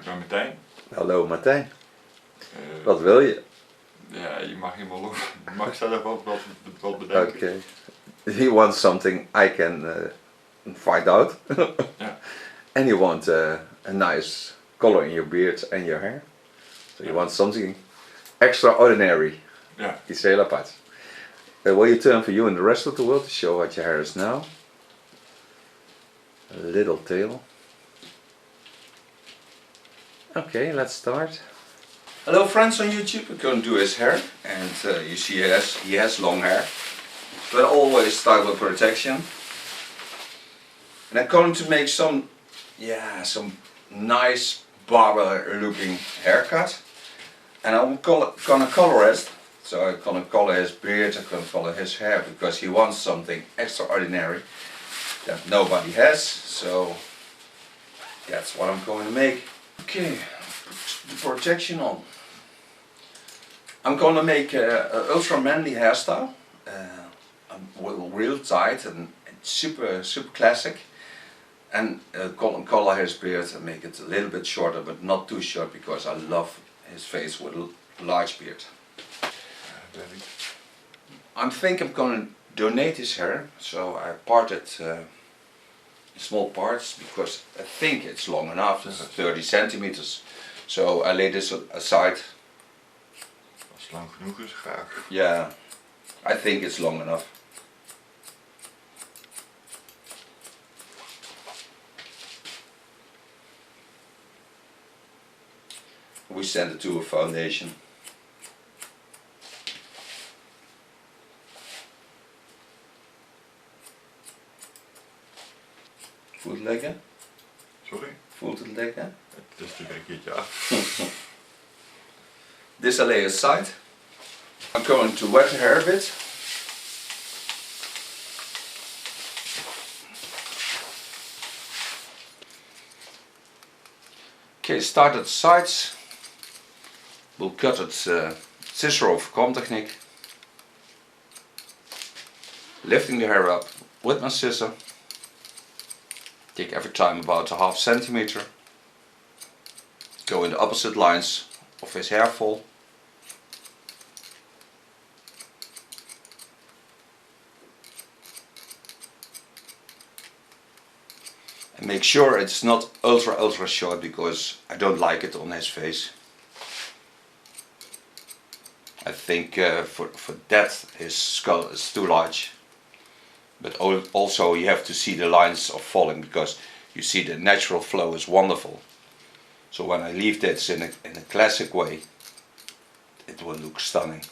ben Martijn. Hallo Martijn. Wat wil je? Ja, je mag helemaal los. Je mag zelf ook wat bedenken. Okay. He wants something I can find out. Ja. And you want a nice color in your beard and your hair. So you want something extraordinary. Ja. Iets heel apart. Will you turn for you and the rest of the world to show what your hair is now? A little tail. Okay, let's start. Hello friends on YouTube, we're going to do his hair, and you see he has long hair, but always start with protection. And I'm going to make some nice barber looking haircut, and I'm gonna color it. So I'm gonna color his beard, I'm gonna color his hair, because he wants something extraordinary that nobody has. So that's what I'm going to make. Okay, put the protection on. I'm gonna make an ultra manly hairstyle, real tight and super classic, and color his beard and make it a little bit shorter, but not too short, because I love his face with a large beard. I think I'm gonna donate his hair, so I parted in small parts, because I think it's long enough. It's 30 centimeters. So I lay this aside. Als het lang genoeg is, graag. Yeah, I think it's long enough. We send it to a foundation. Voelt het lekker? Sorry? Voelt het lekker? Het is natuurlijk een keertje af. This I lay aside. I'm going to wet the hair a bit. Okay, start at the sides. We'll cut it scissor over comb technique. Lifting the hair up with my scissor. Take every time about a half centimeter. Go in the opposite lines of his hair fall. And make sure it's not ultra short, because I don't like it on his face. I think for that his skull is too large. But also you have to see the lines of falling, because you see the natural flow is wonderful. So when I leave this in a classic way, it will look stunning.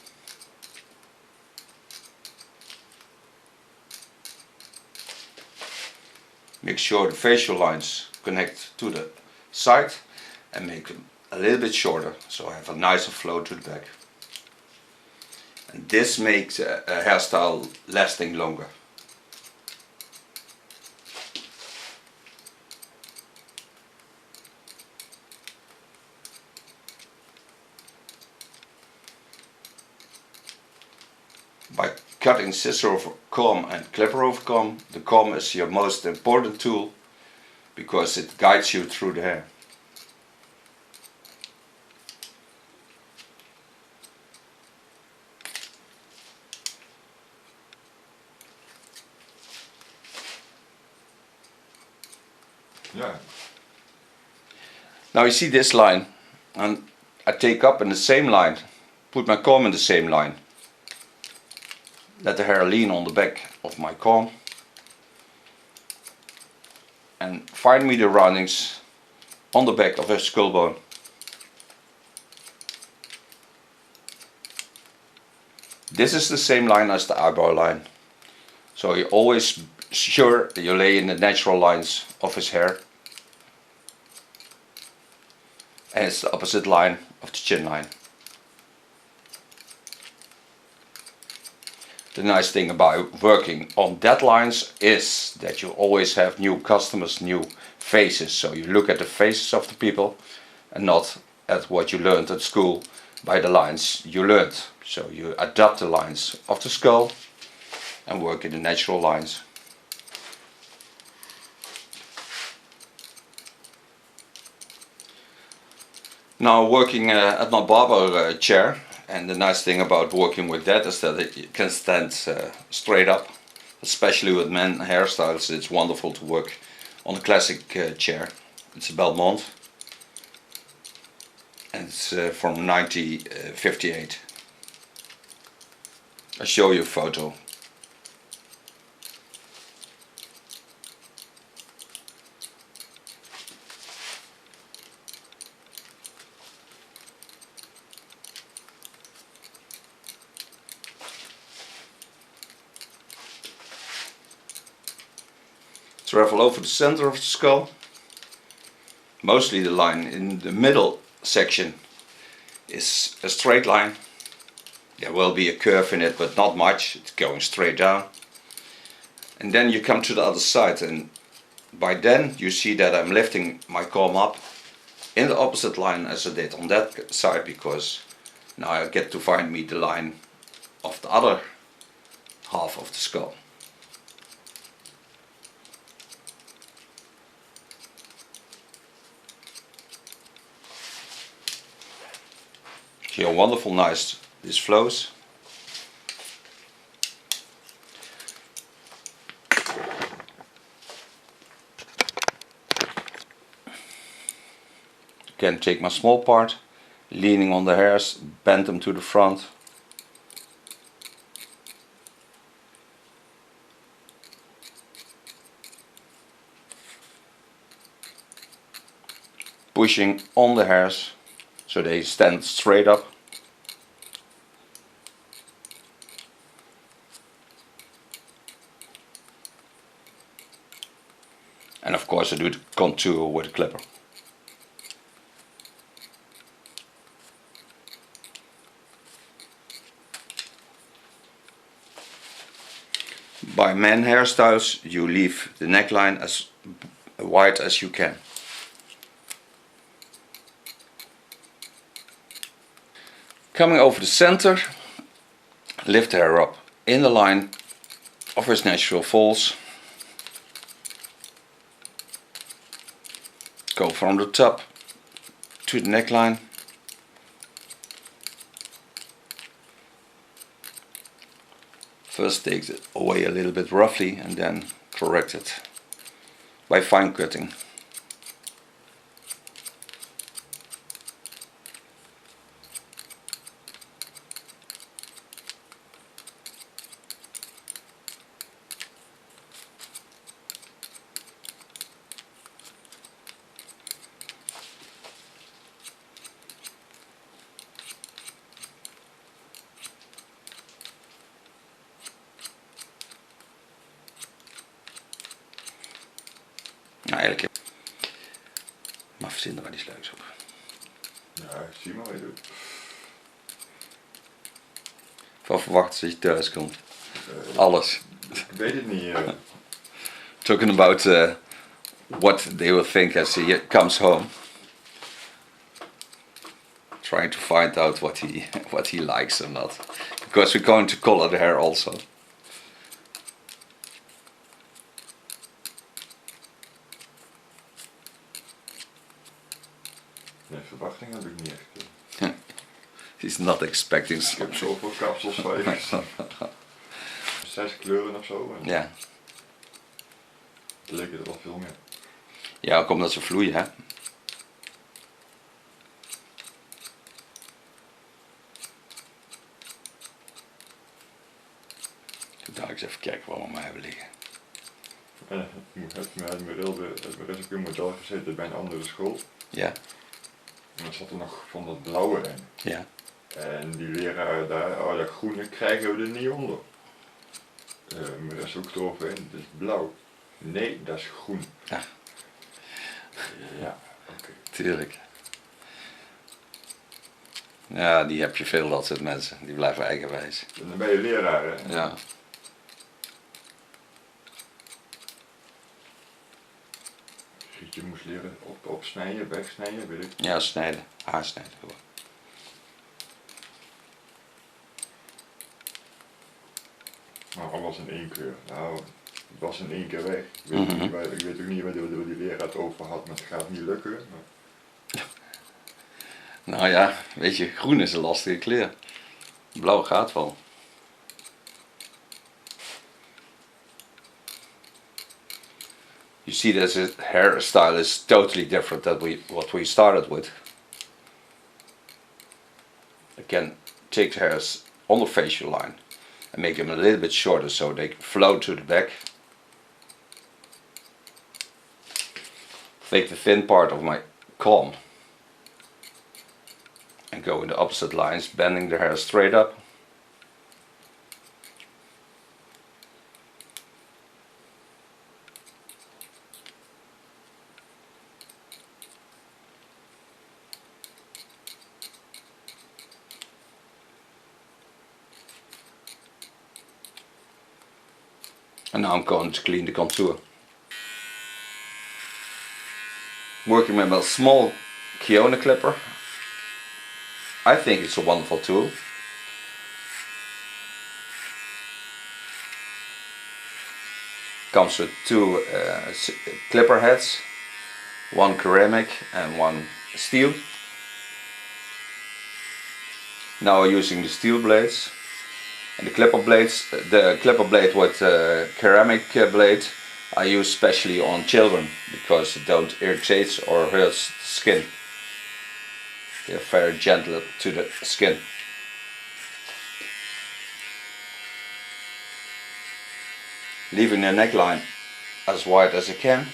Make sure the facial lines connect to the side and make them a little bit shorter, so I have a nicer flow to the back. And this makes a hairstyle lasting longer. By cutting scissor over comb and clipper over comb, the comb is your most important tool, because it guides you through the hair. Ja. Now you see this line, and I take up in the same line, put my comb in the same line. Let the hair lean on the back of my comb, and find me the roundings on the back of his skull bone. This is the same line as the eyebrow line, so you always sure you lay in the natural lines of his hair, and it's the opposite line of the chin line. The nice thing about working on deadlines is that you always have new customers, new faces. So you look at the faces of the people and not at what you learned at school by the lines you learned. So you adapt the lines of the skull and work in the natural lines. Now working at my barber chair, and the nice thing about working with that is that it can stand straight up. Especially with men hairstyles, it's wonderful to work on a classic chair. It's a Belmont, and it's from 1958. I'll show you a photo. Travel over the center of the skull. Mostly the line in the middle section is a straight line. There will be a curve in it, but not much. It's going straight down. And then you come to the other side, and by then you see that I'm lifting my comb up in the opposite line as I did on that side, because now I get to find me the line of the other half of the skull. See how wonderful nice this flows. Again, take my small part, leaning on the hairs, bend them to the front. Pushing on the hairs so they stand straight up. And of course I do the contour with a clipper. By men hairstyles you leave the neckline as wide as you can. Coming over the center, lift the hair up in the line of his natural falls. Go from the top to the neckline. First take it away a little bit roughly and then correct it by fine cutting. Nou, eigenlijk maar verzinnen waar die sluis op. Ja, ik zie maar wat je doet. Van verwachten dat je thuis komt. Alles. Ik weet het niet. Talking about what they will think as he comes home. Trying to find out what he likes or not. Because we're going to color the hair also. Nee, verwachting heb ik niet echt. He's not expecting Ik heb something. zoveel kapsels van je. 6 kleuren of zo. En Ja. het leek er wel veel meer. Ja, ook omdat ze vloeien, hè. Daar eens even kijken waar we maar hebben liggen. En ik heb mijn rest op een model gezeten bij een andere school. Ja, En dan zat er nog van dat blauwe in. ja. En die leraar daar, oh dat groene krijgen we er niet onder. Mijn rest ook eroverheen, het is blauw. Nee, dat is groen. Ja. Ja, oké. Tuurlijk. Ja, die heb je veel, dat soort mensen. Die blijven eigenwijs. En dan ben je leraar, hè? Ja. Je moest leren opsnijden, wegsnijden, weet ik. Ja, snijden. Haarsnijden gewoon. Maar alles in één keer. Nou, het was in één keer weg. Ik weet, ook niet, ik weet ook niet waar die leraar het over had, maar het gaat niet lukken. Maar Nou ja, weet je, groen is een lastige kleur. Blauw gaat wel. You see that his hairstyle is totally different than what we started with. I can take the hairs on the facial line and make them a little bit shorter so they flow to the back. Take the thin part of my comb and go in the opposite lines, bending the hair straight up. And now I'm going to clean the contour. Working with a small T.K.S clipper. I think it's a wonderful tool. Comes with two clipper heads, one ceramic and one steel. Now I'm using the steel blades. And the clipper blade with ceramic blade I use specially on children because it don't irritate or hurts the skin. They're very gentle to the skin. Leaving the neckline as wide as I can.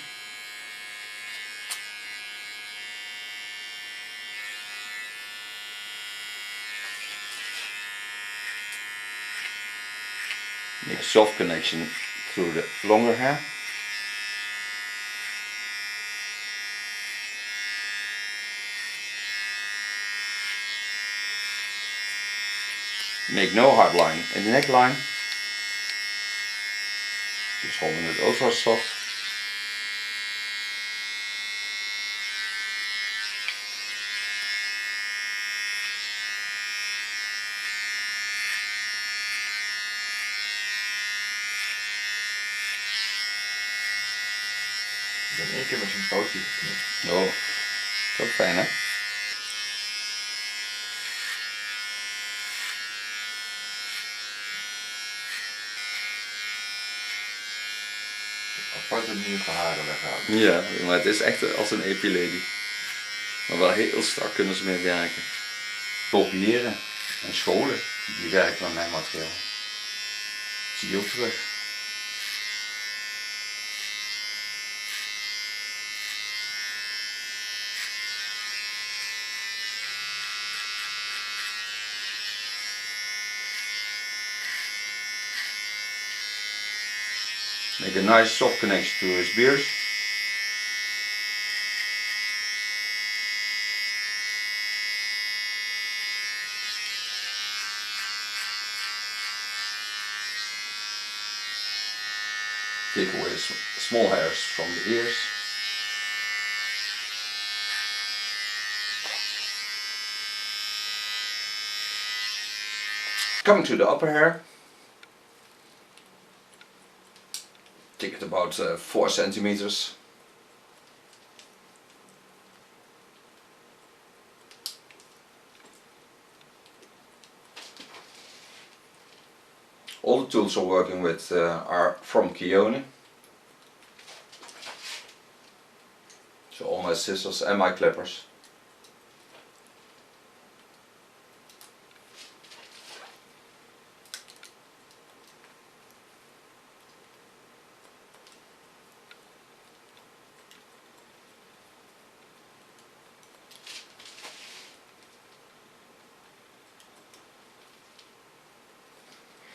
Make a soft connection through the longer hair. Make no hard line in the neckline. Just holding it also soft. Ik ben één keer met zo'n pootje geknipt. Oh, dat is ook fijn hè? Aparte manier voor haren weghalen. Ja, maar het is echt als een epilady. Maar wel heel strak kunnen ze mee werken. Kopiëren en scholen, die werken met mijn materiaal. Dat zie je ook terug. Make a nice soft connection to his beard. Take away small hairs from the ears. Coming to the upper hair. Take it about 4 centimeters. All the tools I'm working with are from T.K.S. So all my scissors and my clippers.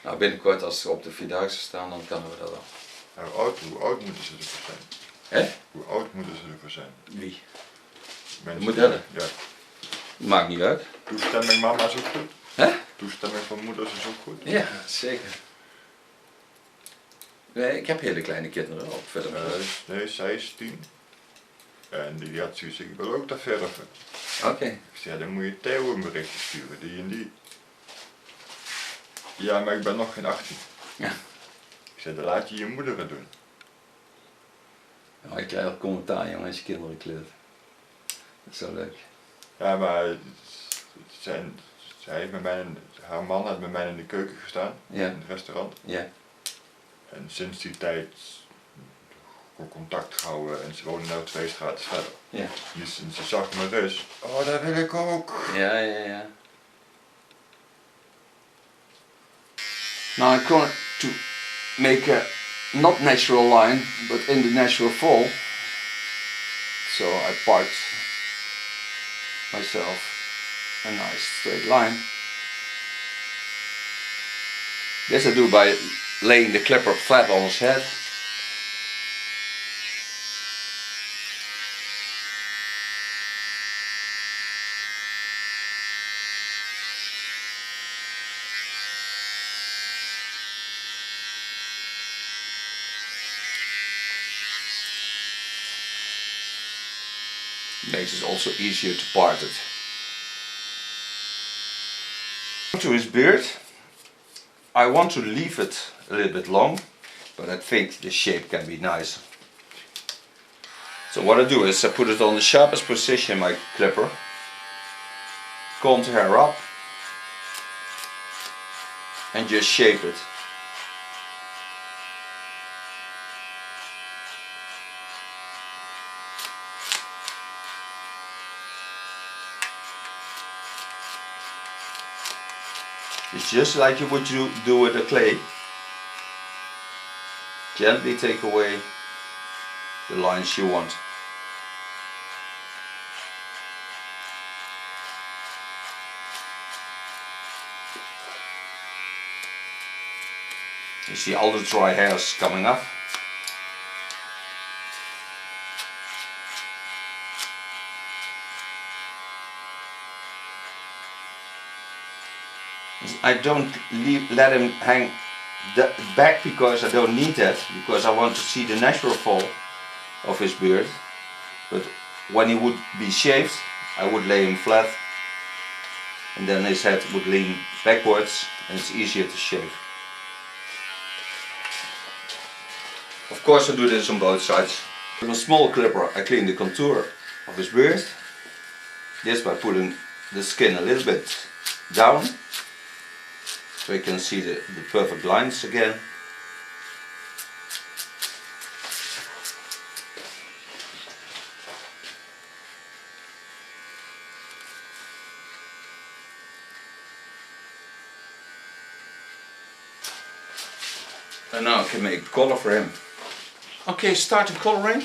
Nou, binnenkort als ze op de Vierdaagse staan, dan kunnen we dat wel. Nou, hoe oud moeten ze ervoor zijn? Hè? Hoe oud moeten ze ervoor zijn? Wie? Mensen De modellen? Ja. Maakt niet uit. Toestemming mama is ook goed? Hè? Toestemming van moeders is ook goed? Ja, zeker. Nee, ik heb hele kleine kinderen op verder. Nee, zij is 10. En die had zoiets, ik wil ook dat verven. Oké. Ik zei, ja, dan moet je Theo een berichtje sturen, die en die. Ja, maar ik ben nog geen 18. Ja. Ik zei, dan laat je je moeder het doen. Nou, ik krijg ook commentaar jongen als je kinderen kleurt. Dat is zo leuk. Ja, maar haar man heeft met mij in de keuken gestaan, in het restaurant. Ja. En sinds die tijd goed contact gehouden en ze wonen nu 2 straten verder. Ja. Dus ze zag me dus, oh dat wil ik ook. Ja. Now I'm going to make a not natural line, but in the natural fall. So I parked myself a nice straight line. This I do by laying the clipper flat on his head. Makes it also easier to part it. To his beard, I want to leave it a little bit long, but I think the shape can be nice. So what I do is I put it on the sharpest position, my clipper, comb the hair up and just shape it. It's just like you would do with a clay. Gently take away the lines you want. You see all the dry hairs coming up. I don't let him hang back because I don't need that, because I want to see the natural fall of his beard. But when he would be shaved, I would lay him flat and then his head would lean backwards and it's easier to shave. Of course I do this on both sides. With a small clipper I clean the contour of his beard. This by putting the skin a little bit down, so you can see the perfect lines again. And now I can make a color for him. Okay, starting coloring.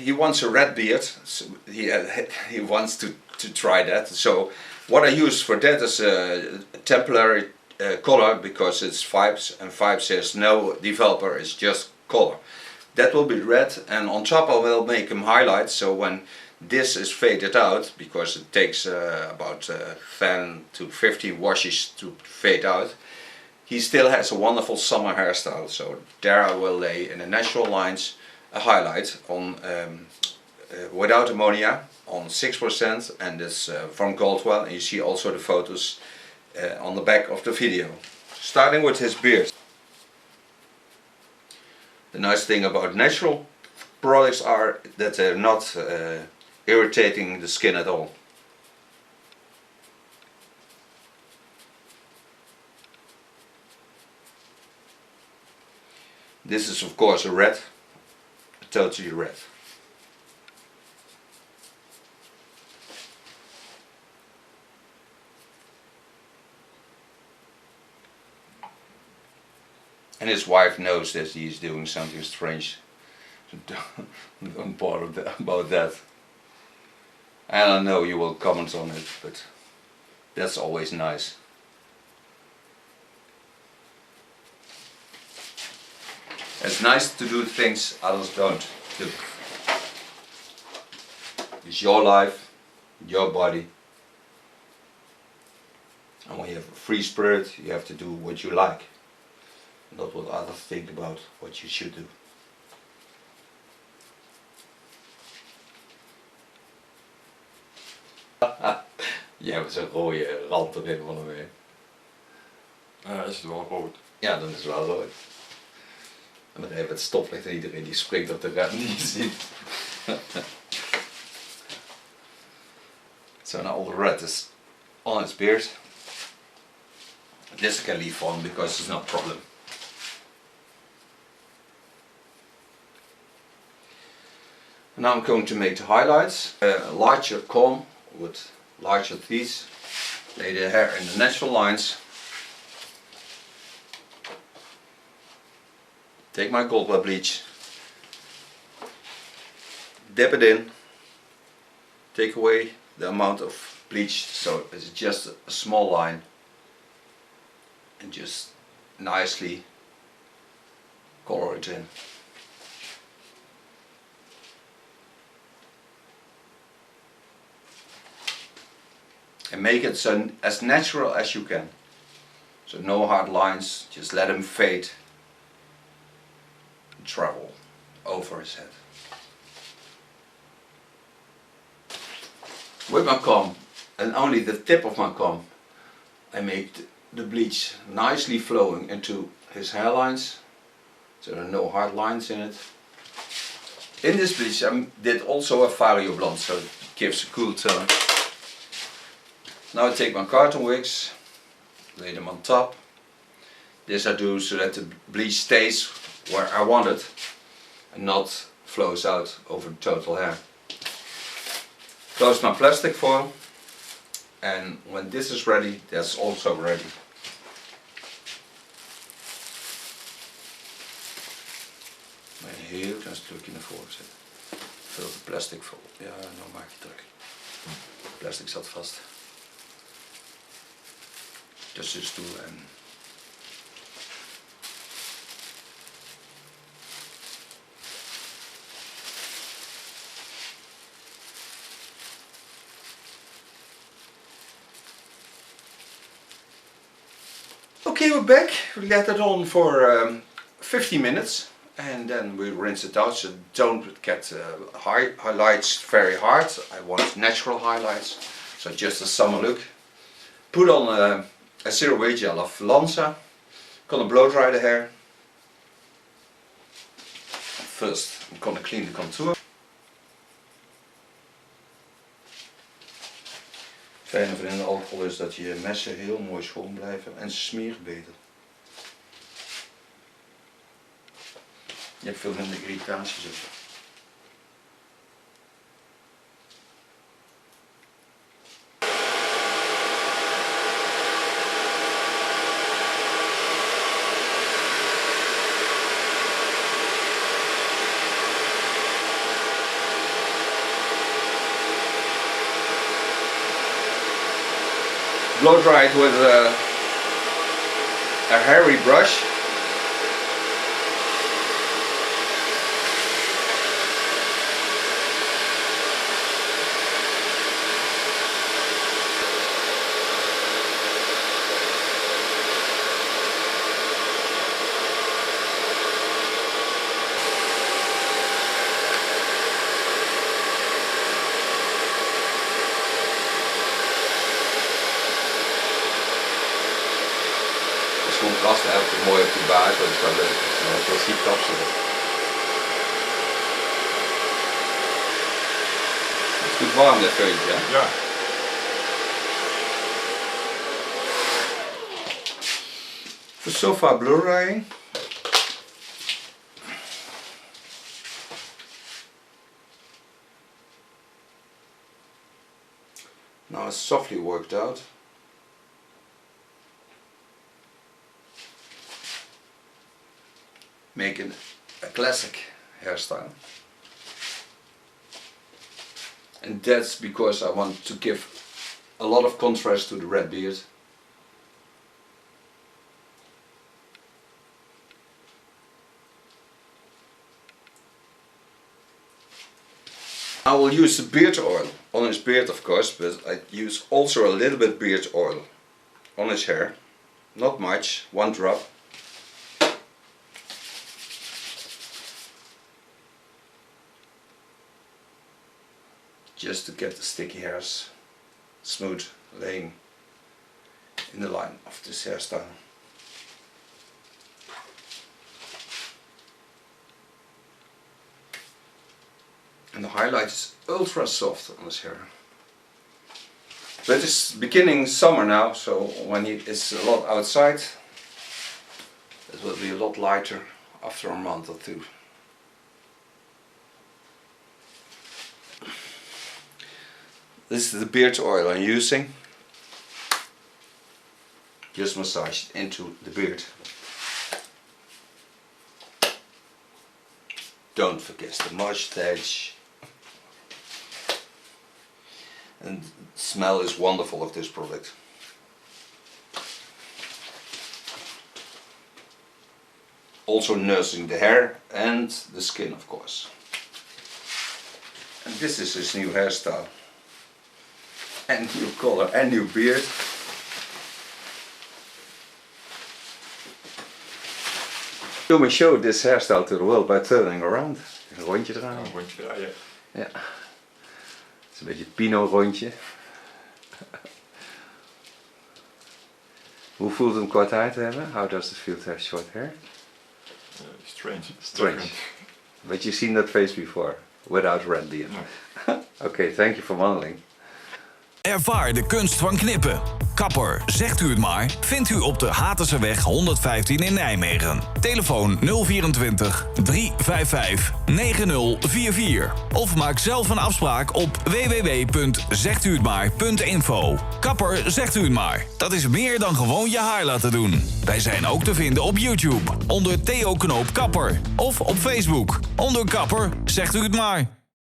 He wants a red beard, so he wants to try that. So what I use for that is a temporary color, because it's Vibes, and Vibes says no developer, is just color. That will be red, and on top I will make him highlights, so when this is faded out, because it takes about 10 to 15 washes to fade out, he still has a wonderful summer hairstyle. So there I will lay in the natural lines a highlight on without ammonia on 6%, and it's from Goldwell, and you see also the photos on the back of the video. Starting with his beard. The nice thing about natural products are that they're not irritating the skin at all. This is of course a red, totally red. And his wife knows that he's doing something strange. Don't bother about that. And I know you will comment on it, but that's always nice. It's nice to do things others don't do. It's your life, your body. And when you have a free spirit, you have to do what you like. Not what others think about what you should do. Jij hebt zo'n rode rand erin van hem heen. Ja, is het wel rood. Ja, dan is het wel rood. En dan even het stoplicht en iedereen die springt op de rem die je ziet. Zo So now all the red is on his beard. This I can leave on because it's not a problem. Now I'm going to make the highlights. A larger comb with larger teeth. Lay the hair in the natural lines. Take my gold bar bleach. Dip it in. Take away the amount of bleach so it's just a small line. And just nicely color it in. And make it so as natural as you can. So no hard lines, just let them fade and travel over his head. With my comb, and only the tip of my comb, I make the bleach nicely flowing into his hairlines, so there are no hard lines in it. In this bleach I did also a Vario blonde, so it gives a cool tone. Now I take my carton wigs, lay them on top. This I do so that the bleach stays where I want it and not flows out over the total hair. Close my plastic foil, and when this is ready, that's also ready. Mijn heel klein stukje naar voren zetten. Vul de plastic vol. Ja, nou maak je druk. Het plastic zat vast. Tussen de stoel en... Okay, we're back. We let it on for 15 minutes and then we rinse it out, so don't get highlights very hard. I want natural highlights, so just a summer look. Put on a zero weight gel of Lanza. Gonna blow dry the hair. First I'm gonna clean the contour. Het fijne van in de alcohol is dat je messen heel mooi schoon blijven en ze smeren beter. Je hebt veel minder irritaties ook. Blow dry it with a hairy brush. Contrast heb ik mooi op die baard, dat is wel leuk. Dat is klassiek kapselen. Het is goed warm dit veuntje, hè? Ja. For so far blow drying. Now it's softly worked out. Making a classic hairstyle, and that's because I want to give a lot of contrast to the red beard. I will use the beard oil on his beard, of course, but I use also a little bit beard oil on his hair, not much, 1 drop. Just to get the sticky hairs smooth laying in the line of this hairstyle. And the highlight is ultra soft on his hair. But it's beginning summer now, so when it's a lot outside, it will be a lot lighter after a month or two. This is the beard oil I'm using. Just massage it into the beard. Don't forget the mustache. And the smell is wonderful of this product. Also nursing the hair and the skin, of course. And this is his new hairstyle. And new color and new beard. You may show this hairstyle to the world by turning around. Een rondje draaien. Een rondje draaien. Ja. Het is een beetje het Pino rondje. Hoe voelt het om kort haar te hebben? How does it feel to have short hair? Strange. Strange. But you've seen that face before, without red beard. No. Okay, thank you for modeling. Ervaar de kunst van knippen. Kapper, zegt u het maar, vindt u op de Haterserweg 115 in Nijmegen. Telefoon 024 355 9044. Of maak zelf een afspraak op www.zegtuhetmaar.info. Kapper, zegt u het maar. Dat is meer dan gewoon je haar laten doen. Wij zijn ook te vinden op YouTube onder Theo Knoop Kapper. Of op Facebook onder Kapper, zegt u het maar.